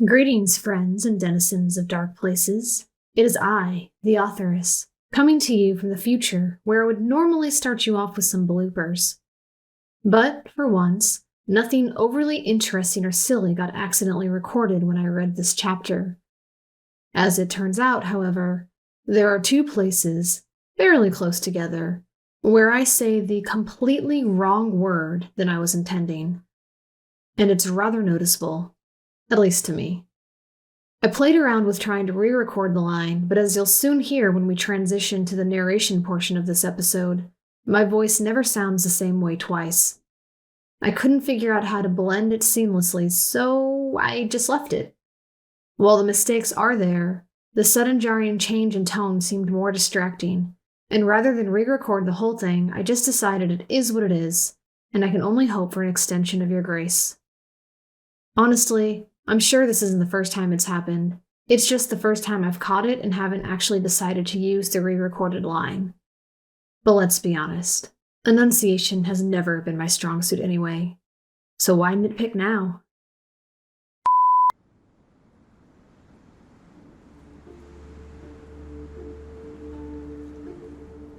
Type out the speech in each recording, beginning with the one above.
Greetings, friends and denizens of dark places. It is I, the authoress, coming to you from the future where I would normally start you off with some bloopers. But, for once, nothing overly interesting or silly got accidentally recorded when I read this chapter. As it turns out, however, there are two places, fairly close together, where I say the completely wrong word than I was intending. And it's rather noticeable. At least to me. I played around with trying to re-record the line, but as you'll soon hear when we transition to the narration portion of this episode, my voice never sounds the same way twice. I couldn't figure out how to blend it seamlessly, so I just left it. While the mistakes are there, the sudden jarring change in tone seemed more distracting, and rather than re-record the whole thing, I just decided it is what it is, and I can only hope for an extension of your grace. Honestly, I'm sure this isn't the first time it's happened. It's just the first time I've caught it and haven't actually decided to use the re-recorded line. But let's be honest, enunciation has never been my strong suit anyway. So why nitpick now?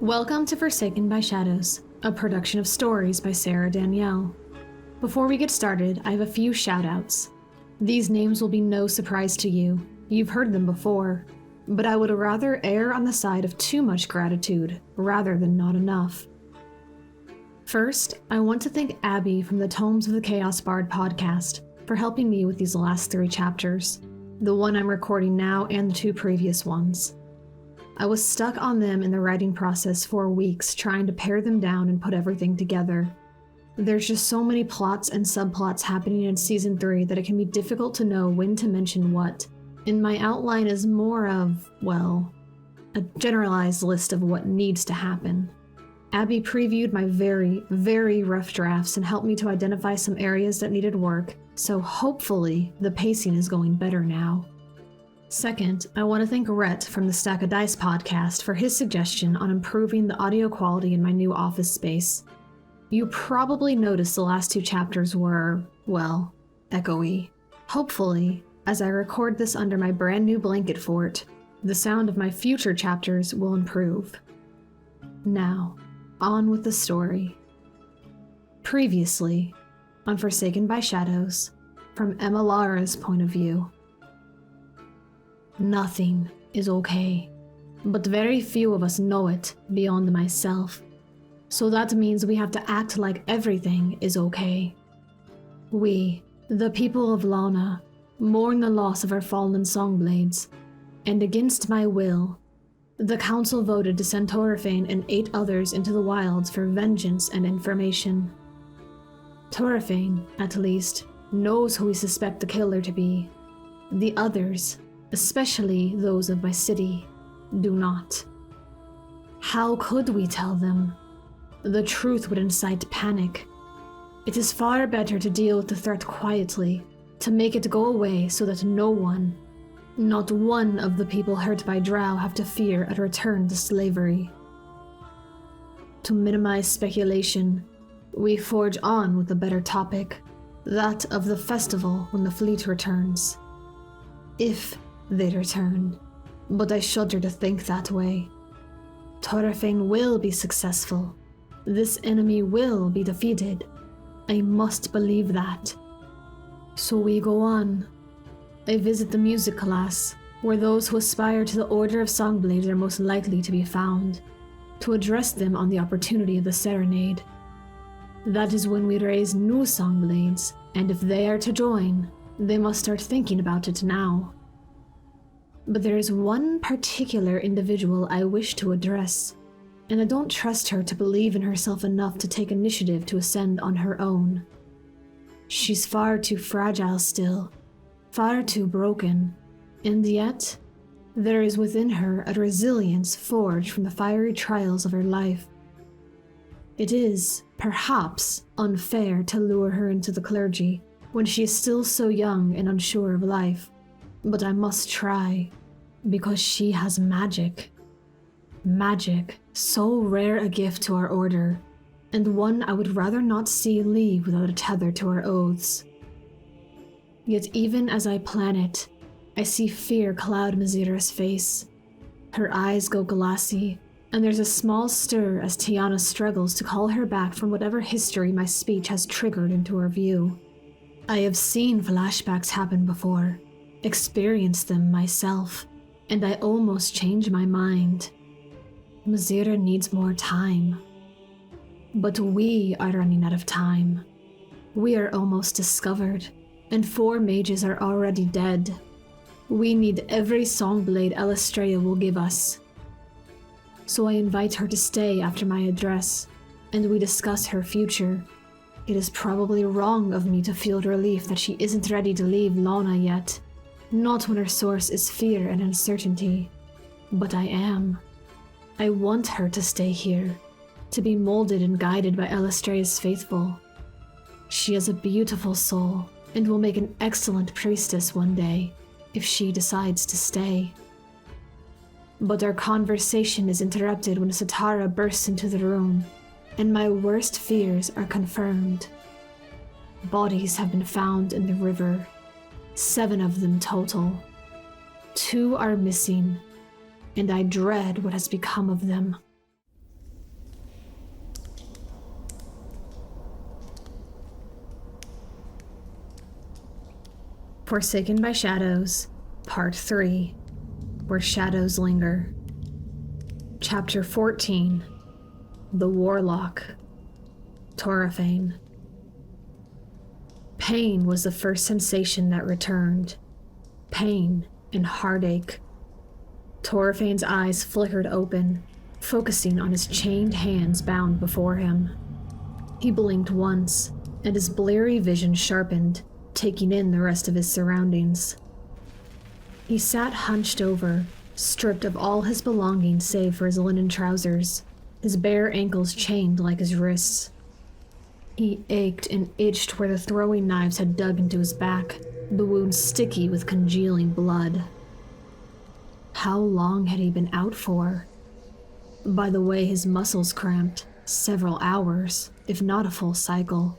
Welcome to Forsaken by Shadows, a production of stories by Sarah Danielle. Before we get started, I have a few shout-outs. These names will be no surprise to you. You've heard them before. But I would rather err on the side of too much gratitude, rather than not enough. First, I want to thank Abby from the Tomes of the Chaos Bard podcast for helping me with these last 3 chapters, the one I'm recording now and the 2 previous ones. I was stuck on them in the writing process for weeks trying to pare them down and put everything together. There's just so many plots and subplots happening in Season 3 that it can be difficult to know when to mention what, and my outline is more of, well, a generalized list of what needs to happen. Abby previewed my very, very rough drafts and helped me to identify some areas that needed work, so hopefully the pacing is going better now. Second, I want to thank Rhett from the Stack of Dice podcast for his suggestion on improving the audio quality in my new office space. You probably noticed the last 2 chapters were, well, echoey. Hopefully, as I record this under my brand new blanket fort, the sound of my future chapters will improve. Now, on with the story. Previously, on Forsaken by Shadows, from Emma Lara's point of view. Nothing is okay, but very few of us know it beyond myself. So that means we have to act like everything is okay. We, the people of Lana, mourn the loss of our fallen songblades, and against my will, the council voted to send Torafane and 8 others into the wilds for vengeance and information. Torafane, at least, knows who we suspect the killer to be. The others, especially those of my city, do not. How could we tell them? The truth would incite panic. It is far better to deal with the threat quietly, to make it go away so that no one, not one of the people hurt by Drow have to fear a return to slavery. To minimize speculation, we forge on with a better topic, that of the festival when the fleet returns. If they return, but I shudder to think that way. Torafane will be successful. This enemy will be defeated. I must believe that. So we go on. I visit the music class, where those who aspire to the Order of Songblades are most likely to be found, to address them on the opportunity of the serenade. That is when we raise new Songblades, and if they are to join, they must start thinking about it now. But there is one particular individual I wish to address, and I don't trust her to believe in herself enough to take initiative to ascend on her own. She's far too fragile still, far too broken, and yet, there is within her a resilience forged from the fiery trials of her life. It is, perhaps, unfair to lure her into the clergy when she is still so young and unsure of life, but I must try, because she has magic. Magic, so rare a gift to our order, and one I would rather not see leave without a tether to our oaths. Yet even as I plan it, I see fear cloud Mazira's face. Her eyes go glassy, and there's a small stir as Tiana struggles to call her back from whatever history my speech has triggered into her view. I have seen flashbacks happen before, experienced them myself, and I almost change my mind. Mazira needs more time. But we are running out of time. We are almost discovered, and 4 mages are already dead. We need every songblade Elistrea will give us. So I invite her to stay after my address, and we discuss her future. It is probably wrong of me to feel relief that she isn't ready to leave Lana yet, not when her source is fear and uncertainty. But I am. I want her to stay here, to be molded and guided by Elistrea's faithful. She has a beautiful soul, and will make an excellent priestess one day, if she decides to stay. But our conversation is interrupted when Satara bursts into the room, and my worst fears are confirmed. Bodies have been found in the river, 7 of them total. 2 are missing, and I dread what has become of them. Forsaken by Shadows, Part 3, Where Shadows Linger. Chapter 14, The Warlock, Torafane. Pain was the first sensation that returned. Pain and heartache. Torafane's eyes flickered open, focusing on his chained hands bound before him. He blinked once, and his bleary vision sharpened, taking in the rest of his surroundings. He sat hunched over, stripped of all his belongings save for his linen trousers, his bare ankles chained like his wrists. He ached and itched where the throwing knives had dug into his back, the wounds sticky with congealing blood. How long had he been out for? By the way his muscles cramped, several hours, if not a full cycle.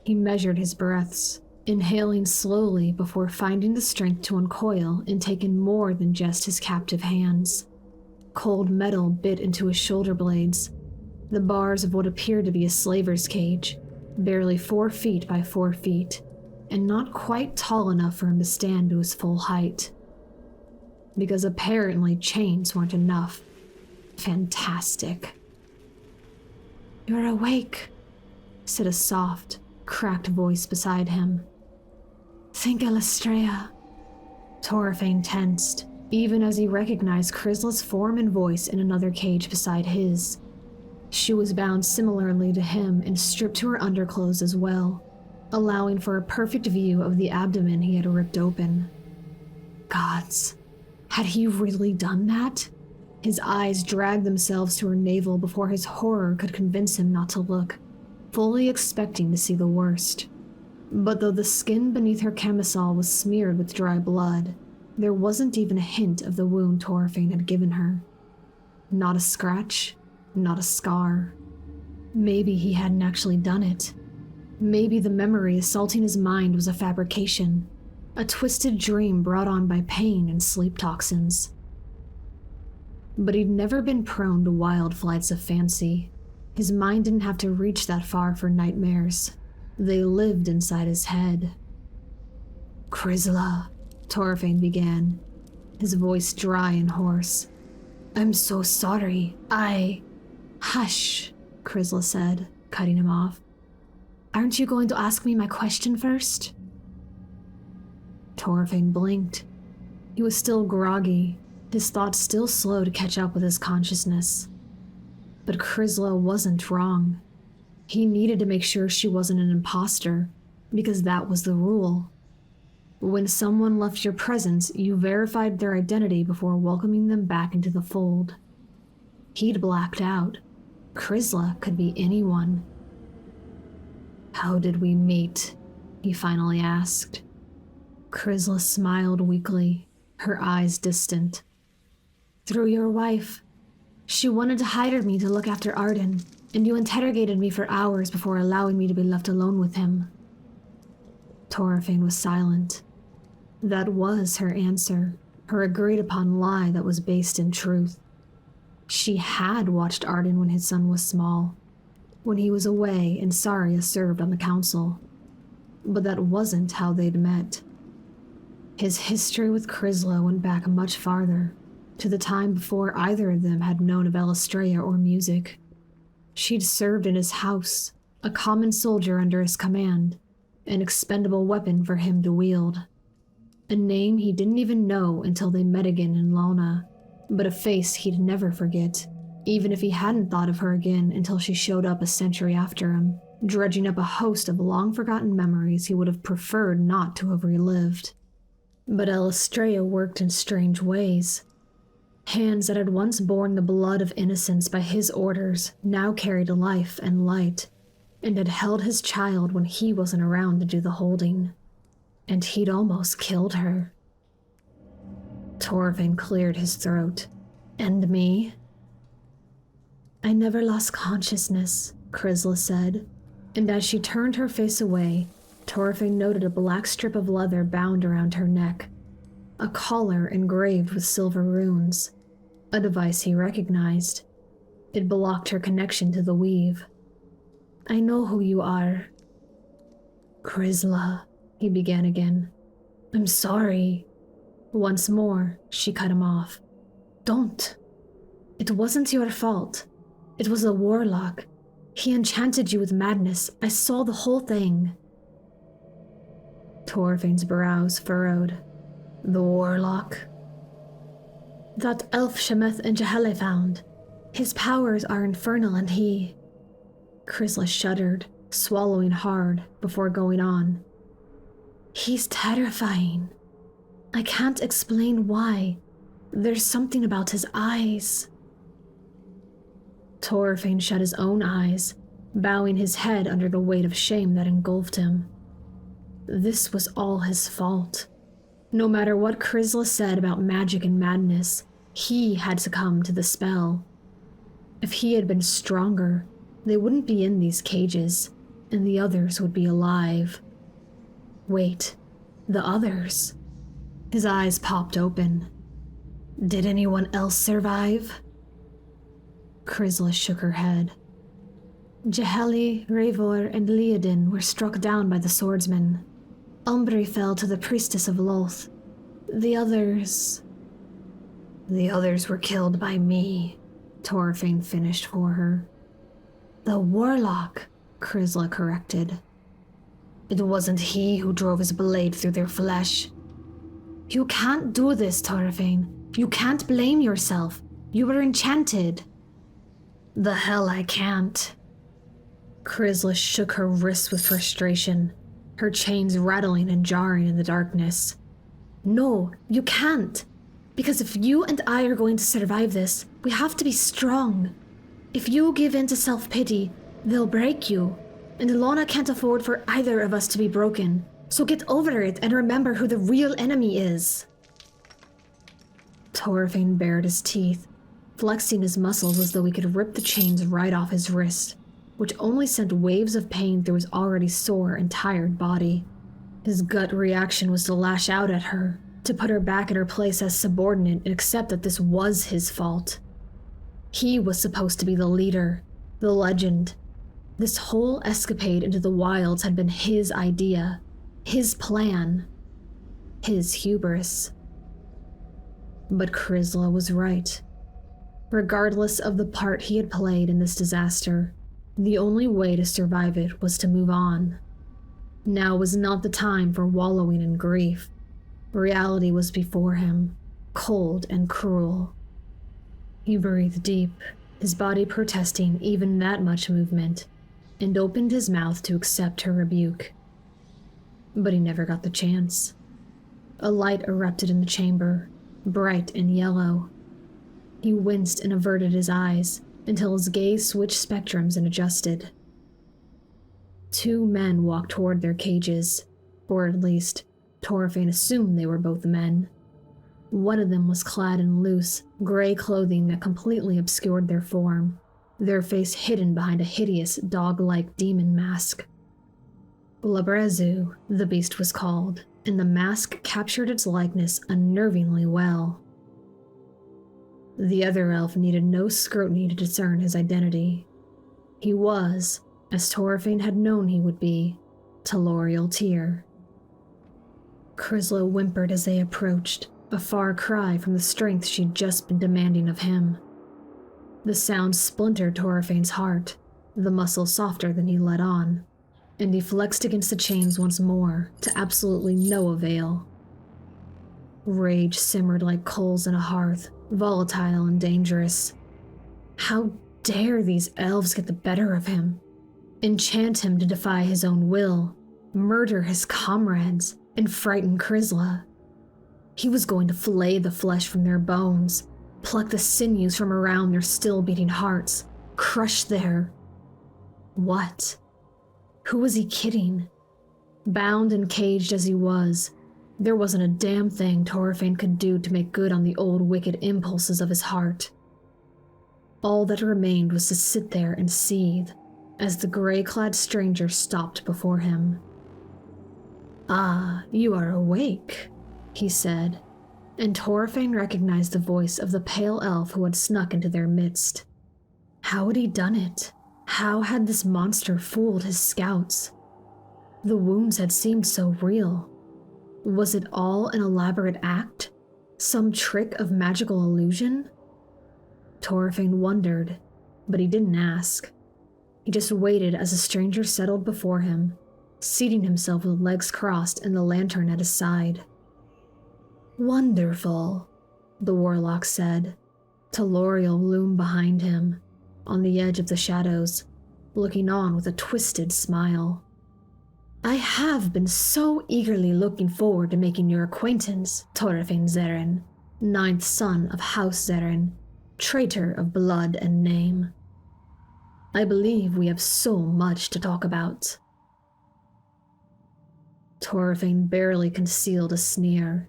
He measured his breaths, inhaling slowly before finding the strength to uncoil and take in more than just his captive hands. Cold metal bit into his shoulder blades, the bars of what appeared to be a slaver's cage, barely 4 feet by 4 feet, and not quite tall enough for him to stand to his full height. Because apparently chains weren't enough. Fantastic. "You're awake," said a soft, cracked voice beside him. "Think Elistrea." Torafane tensed, even as he recognized Chrysla's form and voice in another cage beside his. She was bound similarly to him and stripped to her underclothes as well, allowing for a perfect view of the abdomen he had ripped open. Gods, had he really done that? His eyes dragged themselves to her navel before his horror could convince him not to look, fully expecting to see the worst. But though the skin beneath her camisole was smeared with dry blood, there wasn't even a hint of the wound Torafane had given her. Not a scratch, not a scar. Maybe he hadn't actually done it. Maybe the memory assaulting his mind was a fabrication, a twisted dream brought on by pain and sleep toxins. But he'd never been prone to wild flights of fancy. His mind didn't have to reach that far for nightmares. They lived inside his head. "Chrysla," Torafane began, his voice dry and hoarse. "I'm so sorry. Hush," Chrysla said, cutting him off. "Aren't you going to ask me my question first?" Torafane blinked. He was still groggy, his thoughts still slow to catch up with his consciousness. But Chrysla wasn't wrong. He needed to make sure she wasn't an imposter, because that was the rule. When someone left your presence, you verified their identity before welcoming them back into the fold. He'd blacked out. Chrysla could be anyone. "How did we meet?" he finally asked. Chrysla smiled weakly, her eyes distant. "Through your wife. She wanted to hire me to look after Arden, and you interrogated me for hours before allowing me to be left alone with him." Torfane was silent. That was her answer, her agreed-upon lie that was based in truth. She had watched Arden when his son was small, when he was away and Saria served on the council. But that wasn't how they'd met. His history with Chrysla went back much farther, to the time before either of them had known of Elistrea or music. She'd served in his house, a common soldier under his command, an expendable weapon for him to wield. A name he didn't even know until they met again in Lona, but a face he'd never forget, even if he hadn't thought of her again until she showed up a century after him, dredging up a host of long-forgotten memories he would have preferred not to have relived. But Elistrea worked in strange ways. Hands that had once borne the blood of innocence by his orders now carried life and light, and had held his child when he wasn't around to do the holding. And he'd almost killed her. Torfane cleared his throat. And me? I never lost consciousness, Chrysla said, and as she turned her face away, Torfane noted a black strip of leather bound around her neck, a collar engraved with silver runes, a device he recognized. It blocked her connection to the weave. I know who you are. Chrysla, he began again. I'm sorry. Once more, she cut him off. Don't. It wasn't your fault. It was a warlock. He enchanted you with madness. I saw the whole thing. Torfane's brows furrowed. The warlock? That elf Shemeth and Jahele found. His powers are infernal and he... Chrysla shuddered, swallowing hard before going on. He's terrifying. I can't explain why. There's something about his eyes. Torfane shut his own eyes, bowing his head under the weight of shame that engulfed him. This was all his fault. No matter what Chrysla said about magic and madness, he had succumbed to the spell. If he had been stronger, they wouldn't be in these cages, and the others would be alive. Wait, the others? His eyes popped open. Did anyone else survive? Chrysla shook her head. Jaheli, Ravor, and Leodin were struck down by the swordsman. Umbri fell to the priestess of Loth. The others were killed by me, Torfane finished for her. The warlock, Chrysla corrected. It wasn't he who drove his blade through their flesh. You can't do this, Torfane. You can't blame yourself. You were enchanted. The hell I can't. Chrysla shook her wrists with frustration, her chains rattling and jarring in the darkness. No, you can't. Because if you and I are going to survive this, we have to be strong. If you give in to self-pity, they'll break you. And Lona can't afford for either of us to be broken. So get over it and remember who the real enemy is. Torfane bared his teeth, flexing his muscles as though he could rip the chains right off his wrist, which only sent waves of pain through his already sore and tired body. His gut reaction was to lash out at her, to put her back in her place as subordinate and accept that this was his fault. He was supposed to be the leader, the legend. This whole escapade into the wilds had been his idea, his plan, his hubris. But Chrysla was right. Regardless of the part he had played in this disaster, the only way to survive it was to move on. Now was not the time for wallowing in grief. Reality was before him, cold and cruel. He breathed deep, his body protesting even that much movement, and opened his mouth to accept her rebuke. But he never got the chance. A light erupted in the chamber, bright and yellow. He winced and averted his eyes until his gaze switched spectrums and adjusted. Two men walked toward their cages, or at least, Torfane assumed they were both men. One of them was clad in loose, gray clothing that completely obscured their form, their face hidden behind a hideous, dog-like demon mask. Labrezu, the beast was called, and the mask captured its likeness unnervingly well. The other elf needed no scrutiny to discern his identity. He was, as Torfane had known he would be, Telorial Tyr. Chrysla whimpered as they approached, a far cry from the strength she'd just been demanding of him. The sound splintered Torfane's heart, the muscle softer than he let on, and he flexed against the chains once more, to absolutely no avail. Rage simmered like coals in a hearth, volatile and dangerous. How dare these elves get the better of him? Enchant him to defy his own will, murder his comrades, and frighten Chrysla. He was going to flay the flesh from their bones, pluck the sinews from around their still-beating hearts, crush their... What? Who was he kidding? Bound and caged as he was, there wasn't a damn thing Torfane could do to make good on the old wicked impulses of his heart. All that remained was to sit there and seethe, as the gray-clad stranger stopped before him. "Ah, you are awake," he said, and Torfane recognized the voice of the pale elf who had snuck into their midst. How had he done it? How had this monster fooled his scouts? The wounds had seemed so real. Was it all an elaborate act? Some trick of magical illusion? Torfane wondered, but he didn't ask. He just waited as the stranger settled before him, seating himself with legs crossed and the lantern at his side. "Wonderful," the Warlock said. Telorial loomed behind him, on the edge of the shadows, looking on with a twisted smile. "I have been so eagerly looking forward to making your acquaintance, Torfane Zeren, 9th son of House Zeren, traitor of blood and name. I believe we have so much to talk about." Torfane barely concealed a sneer.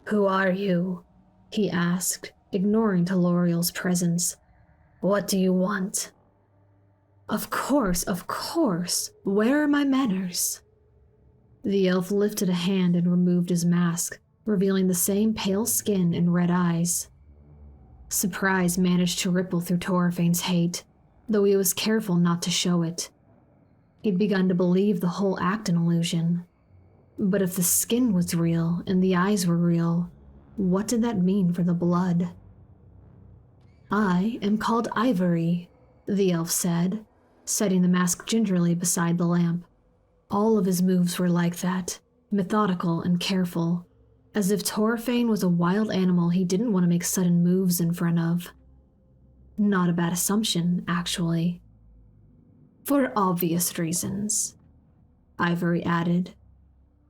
"Who are you?" he asked, ignoring Telorial's presence. "What do you want?" Of course. Where are my manners?" The elf lifted a hand and removed his mask, revealing the same pale skin and red eyes. Surprise managed to ripple through Torfane's hate, though he was careful not to show it. He'd begun to believe the whole act an illusion. But if the skin was real and the eyes were real, what did that mean for the blood? "I am called Ivory," the elf said, setting the mask gingerly beside the lamp. All of his moves were like that, methodical and careful, as if Torfane was a wild animal he didn't want to make sudden moves in front of. Not a bad assumption, actually. "For obvious reasons," Ivory added.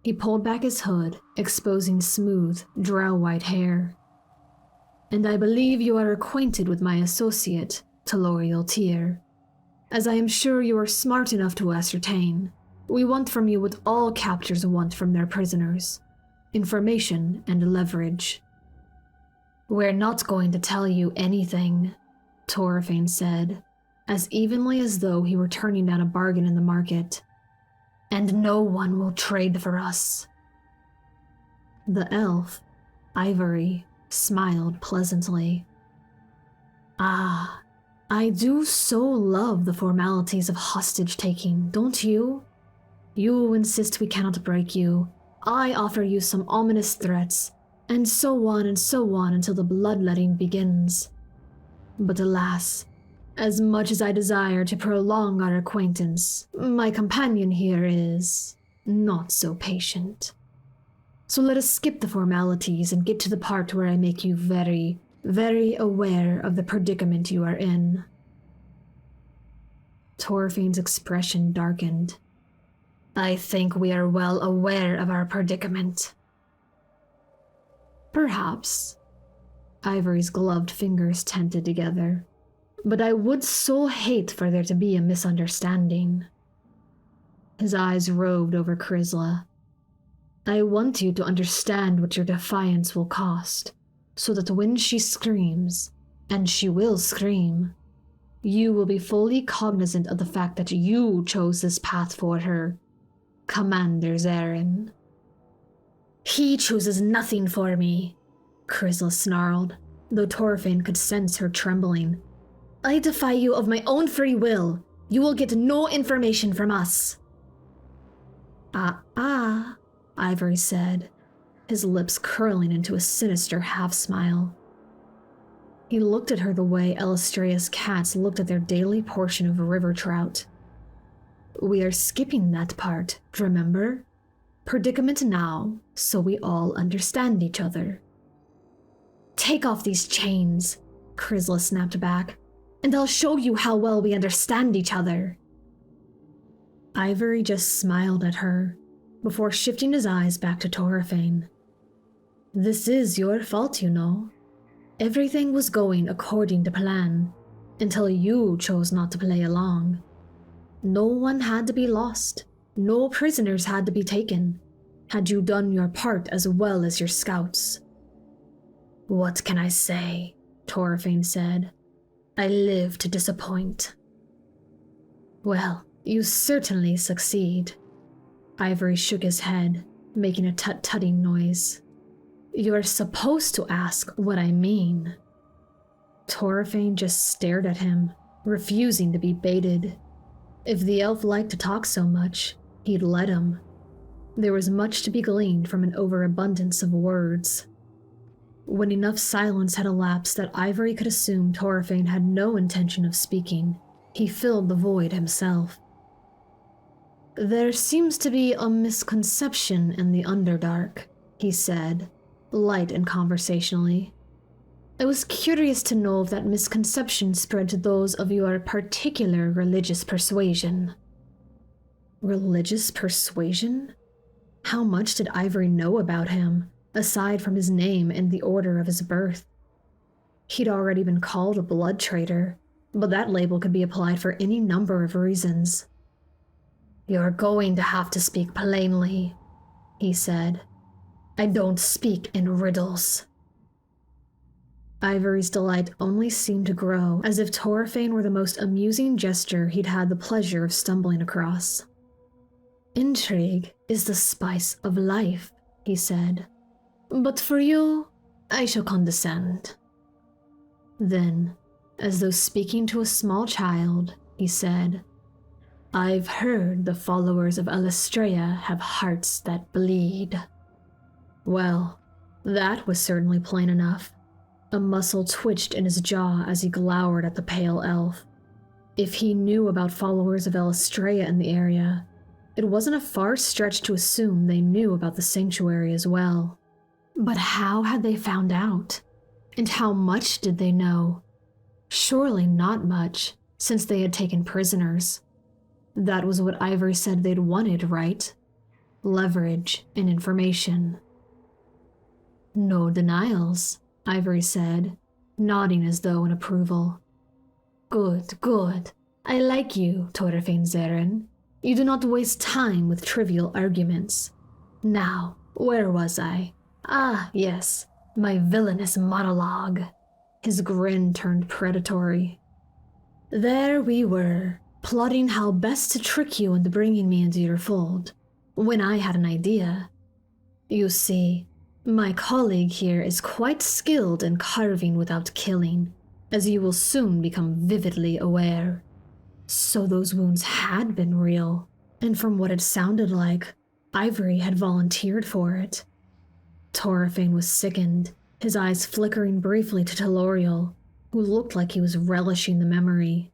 He pulled back his hood, exposing smooth, drow-white hair. "And I believe you are acquainted with my associate, Telorial Tyr. As I am sure you are smart enough to ascertain, we want from you what all captors want from their prisoners: information and leverage." "We're not going to tell you anything," Torfane said, as evenly as though he were turning down a bargain in the market. "And no one will trade for us." The elf, Ivory, smiled pleasantly. "Ah, I do so love the formalities of hostage-taking, don't you? You insist we cannot break you. I offer you some ominous threats, and so on until the bloodletting begins. But alas, as much as I desire to prolong our acquaintance, my companion here is not so patient. So let us skip the formalities and get to the part where I make you very, very aware of the predicament you are in." Torfane's expression darkened. "I think we are well aware of our predicament." "Perhaps." Ivory's gloved fingers tented together. "But I would so hate for there to be a misunderstanding." His eyes roved over Chrysla. "I want you to understand what your defiance will cost, so that when she screams, and she will scream, you will be fully cognizant of the fact that you chose this path for her, Commander Zarin. He chooses nothing for me, Chrysalis snarled, though Torfane could sense her trembling. I defy you of my own free will. You will get no information from us. Ivory said, his lips curling into a sinister half-smile. He looked at her the way Elistrea's cats looked at their daily portion of river trout. We are skipping that part, remember? Predicament now, so we all understand each other. Take off these chains, Chrysalis snapped back, and I'll show you how well we understand each other. Ivory just smiled at her, before shifting his eyes back to Torfane. This is your fault, you know. Everything was going according to plan, until you chose not to play along. No one had to be lost. No prisoners had to be taken, had you done your part as well as your scouts. What can I say? Torfane said. I live to disappoint. Well, you certainly succeed. Ivory shook his head, making a tut-tutting noise. You're supposed to ask what I mean. Torfane just stared at him, refusing to be baited. If the elf liked to talk so much, he'd let him. There was much to be gleaned from an overabundance of words. When enough silence had elapsed that Ivory could assume Torfane had no intention of speaking, he filled the void himself. There seems to be a misconception in the Underdark, he said, light and conversationally. I was curious to know if that misconception spread to those of your particular religious persuasion. Religious persuasion? How much did Ivory know about him, aside from his name and the order of his birth? He'd already been called a blood traitor, but that label could be applied for any number of reasons. You're going to have to speak plainly, he said. I don't speak in riddles. Ivory's delight only seemed to grow, as if Torfane were the most amusing gesture he'd had the pleasure of stumbling across. Intrigue is the spice of life, he said. But for you, I shall condescend. Then, as though speaking to a small child, he said, I've heard the followers of Elistrea have hearts that bleed. Well, that was certainly plain enough. A muscle twitched in his jaw as he glowered at the pale elf. If he knew about followers of Elistrea in the area, it wasn't a far stretch to assume they knew about the sanctuary as well. But how had they found out? And how much did they know? Surely not much, since they had taken prisoners. That was what Ivory said they'd wanted, right? Leverage and information. No denials, Ivory said, nodding as though in approval. Good, good. I like you, Torfane Zarin. You do not waste time with trivial arguments. Now, where was I? Ah, yes, my villainous monologue. His grin turned predatory. There we were, plotting how best to trick you into bringing me into your fold, when I had an idea. You see, my colleague here is quite skilled in carving without killing, as you will soon become vividly aware. So those wounds had been real, and from what it sounded like, Ivory had volunteered for it. Torfane was sickened, his eyes flickering briefly to Telorial, who looked like he was relishing the memory.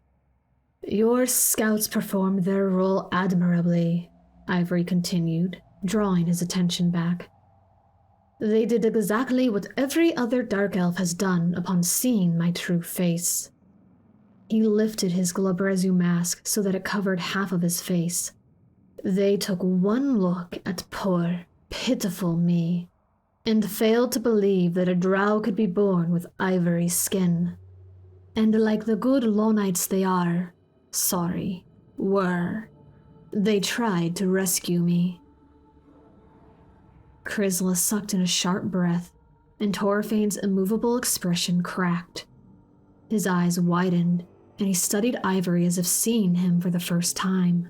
Your scouts performed their role admirably, Ivory continued, drawing his attention back. They did exactly what every other dark elf has done upon seeing my true face. He lifted his Glabrezu mask so that it covered half of his face. They took one look at poor, pitiful me, and failed to believe that a drow could be born with ivory skin. And like the good Lonites they are, were, they tried to rescue me. Chrysalis sucked in a sharp breath, and Torfane's immovable expression cracked. His eyes widened, and he studied Ivory as if seeing him for the first time.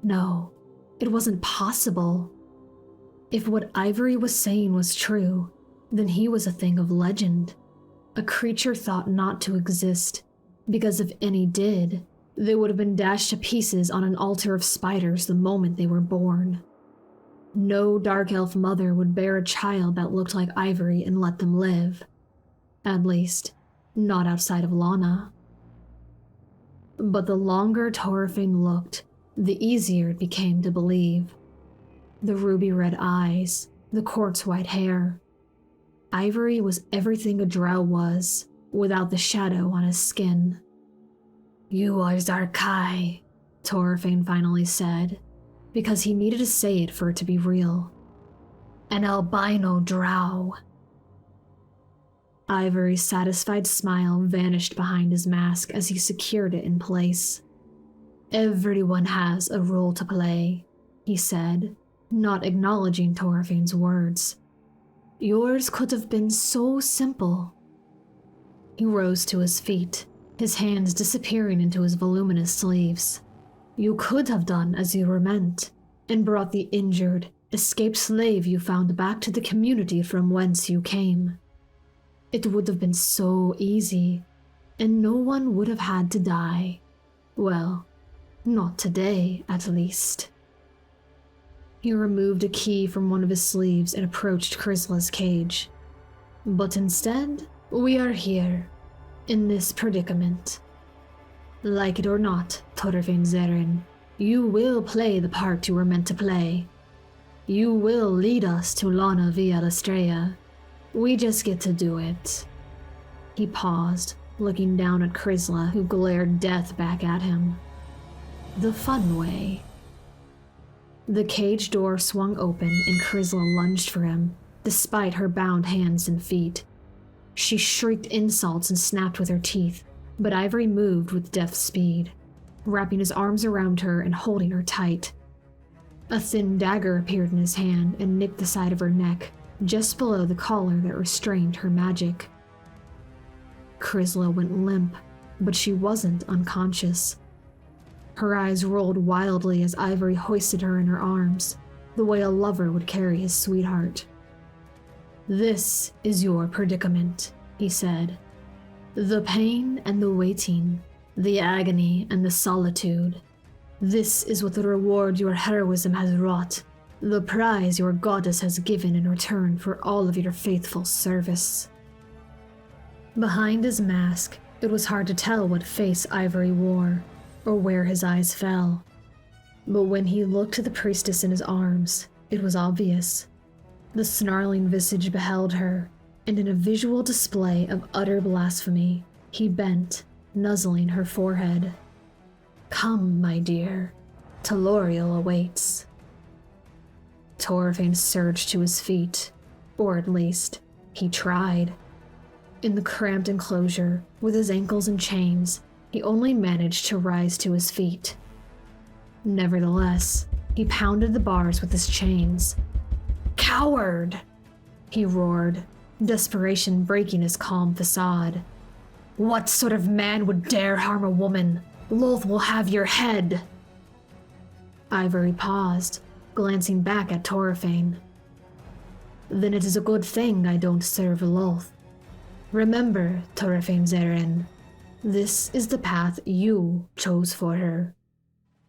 No, It wasn't possible. If what Ivory was saying was true, then he was a thing of legend, a creature thought not to exist, because if any did, they would have been dashed to pieces on an altar of spiders the moment they were born. No dark elf mother would bear a child that looked like Ivory and let them live. At least, not outside of Lana. But the longer Torfane looked, the easier it became to believe. The ruby-red eyes, the quartz-white hair. Ivory was everything a drow was, without the shadow on his skin. "You are Zarkai," Torfane finally said, because he needed to say it for it to be real. "An albino drow." Ivory's satisfied smile vanished behind his mask as he secured it in place. "Everyone has a role to play," he said, not acknowledging Torfane's words. "Yours could have been so simple." He rose to his feet, his hands disappearing into his voluminous sleeves. "You could have done as you were meant, and brought the injured, escaped slave you found back to the community from whence you came. It would have been so easy, and no one would have had to die. Well, not today, at least." He removed a key from one of his sleeves and approached Chrysla's cage. "But instead, we are here, in this predicament. Like it or not, Torfane Zeren, you will play the part you were meant to play. You will lead us to Lana via Lestrea. We just get to do it." He paused, looking down at Chrysla, who glared death back at him. "The fun way." The cage door swung open and Chrysla lunged for him, despite her bound hands and feet. She shrieked insults and snapped with her teeth, but Ivory moved with death speed, wrapping his arms around her and holding her tight. A thin dagger appeared in his hand and nicked the side of her neck, just below the collar that restrained her magic. Chrysla went limp, but she wasn't unconscious. Her eyes rolled wildly as Ivory hoisted her in her arms, the way a lover would carry his sweetheart. "This is your predicament," he said. "The pain and the waiting, the agony and the solitude. This is what the reward your heroism has wrought, the prize your goddess has given in return for all of your faithful service." Behind his mask, it was hard to tell what face Ivory wore, or where his eyes fell. But when he looked to the priestess in his arms, it was obvious. The snarling visage beheld her, and in a visual display of utter blasphemy, he bent, nuzzling her forehead. "Come, my dear. Teloriel awaits." Torfane surged to his feet, or at least, he tried. In the cramped enclosure, with his ankles in chains, he only managed to rise to his feet. Nevertheless, he pounded the bars with his chains. "Coward!" he roared, desperation breaking his calm facade. "What sort of man would dare harm a woman? Lolth will have your head!" Ivory paused, glancing back at Torfane. "Then it is a good thing I don't serve Lolth. Remember, Torfane Zeren, this is the path you chose for her.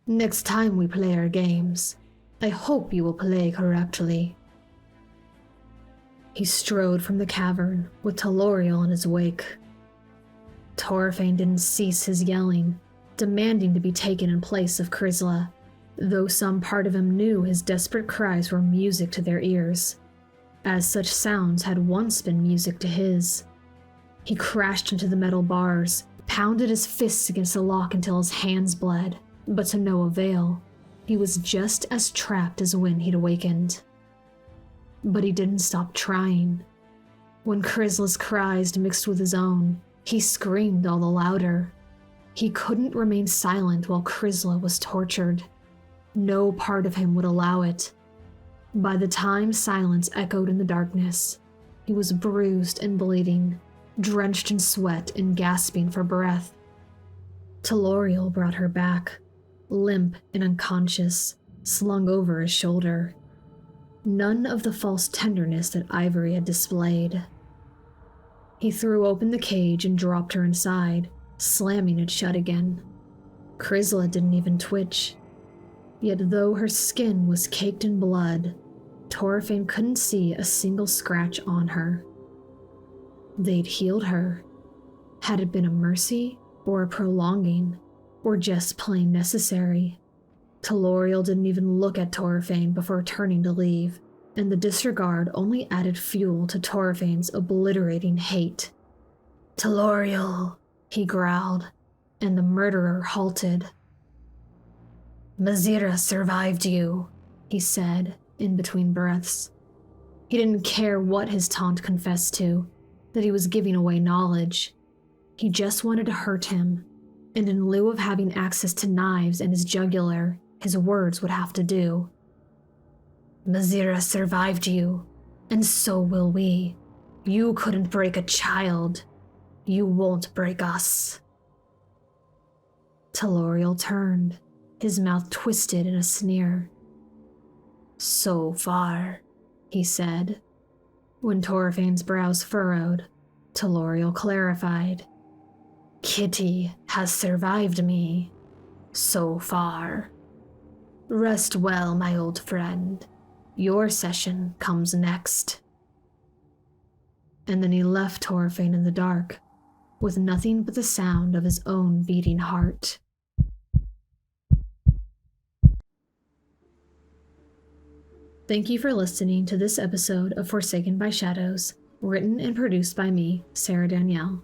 Next time we play our games, I hope you will play correctly." He strode from the cavern with Teloriel in his wake. Torfane didn't cease his yelling, demanding to be taken in place of Chrysla, though some part of him knew his desperate cries were music to their ears, as such sounds had once been music to his. He crashed into the metal bars, pounded his fists against the lock until his hands bled, but to no avail. He was just as trapped as when he'd awakened. But he didn't stop trying. When Chrysla's cries mixed with his own, he screamed all the louder. He couldn't remain silent while Chrysla was tortured. No part of him would allow it. By the time silence echoed in the darkness, he was bruised and bleeding, drenched in sweat and gasping for breath. Teloriel brought her back, limp and unconscious, slung over his shoulder. None of the false tenderness that Ivory had displayed. He threw open the cage and dropped her inside, slamming it shut again. Chrysla didn't even twitch. Yet though her skin was caked in blood, Torfane couldn't see a single scratch on her. They'd healed her. Had it been a mercy, or a prolonging, or just plain necessary? Telorial didn't even look at Torfane before turning to leave, and the disregard only added fuel to Torfane's obliterating hate. "Telorial," he growled, and the murderer halted. "Mazira survived you," he said, in between breaths. He didn't care what his taunt confessed to, that he was giving away knowledge. He just wanted to hurt him, and in lieu of having access to knives and his jugular, his words would have to do. "Mazira survived you, and so will we. You couldn't break a child. You won't break us." Telorial turned, his mouth twisted in a sneer. "So far," he said. When Torfane's brows furrowed, Telorial clarified. "Kitty has survived me. So far. Rest well, my old friend. Your session comes next." And then he left Torfane in the dark, with nothing but the sound of his own beating heart. Thank you for listening to this episode of Forsaken by Shadows, written and produced by me, Sarah Danielle.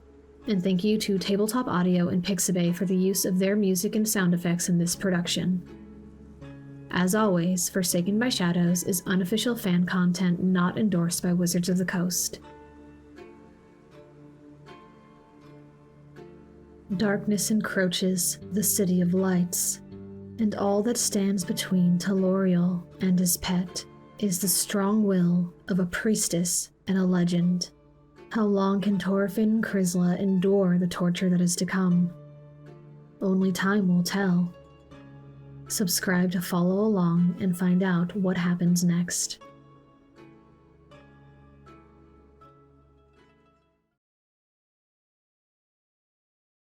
And thank you to Tabletop Audio and Pixabay for the use of their music and sound effects in this production. As always, Forsaken by Shadows is unofficial fan content not endorsed by Wizards of the Coast. Darkness encroaches the City of Lights, and all that stands between Telorial and his pet is the strong will of a priestess and a legend. How long can Torfane and Chrysla endure the torture that is to come? Only time will tell. Subscribe to follow along and find out what happens next.